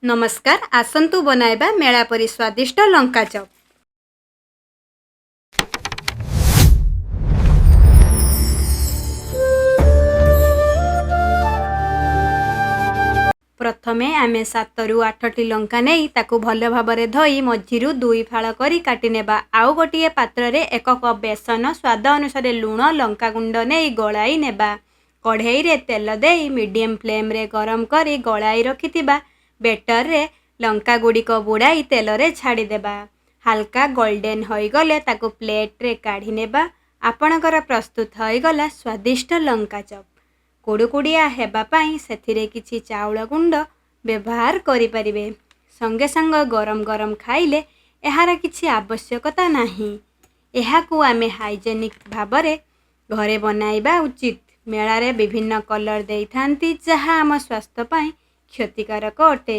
नमस्कार आसंतु बनाइबा मेला परी स्वादिष्ट लंका चप। प्रथमे आमे 7 रु 8 लंका नहीं ताकू भल भाबरे धोई मझिरु 2 फाळ करी काटी नेबा। आउ गोटिए पात्र रे 1 कप बेसन स्वाद अनुसार लूण लंका गुंड नहीं गलाई नेबा। कढ़ई रे तेल देई मीडियम फ्लेम रे गरम करी गलाई रखिथिबा बेटर रे लंका गुड़िक बुड़ाई तेल रे छाड़ी देबा। हल्का गोल्डन होई गले ताकू प्लेट रे काढ़ी नेबा। आपणकर प्रस्तुत होई गला स्वादिष्ट लंका चप। कुड़कुड़िया हेबा पाई सेथिरे किछि चाउल गुंड व्यवहार करि परिबे। संगे संग गरम गरम खाइले एहार किछि आवश्यकता नाही। एहाकू आमे हाइजेनिक भाबरे घरे बनाइबा उचित। मेला रे विभिन्न कलर देइथांती जहा आम स्वास्थ्य पाई क्षतिकारक अटे।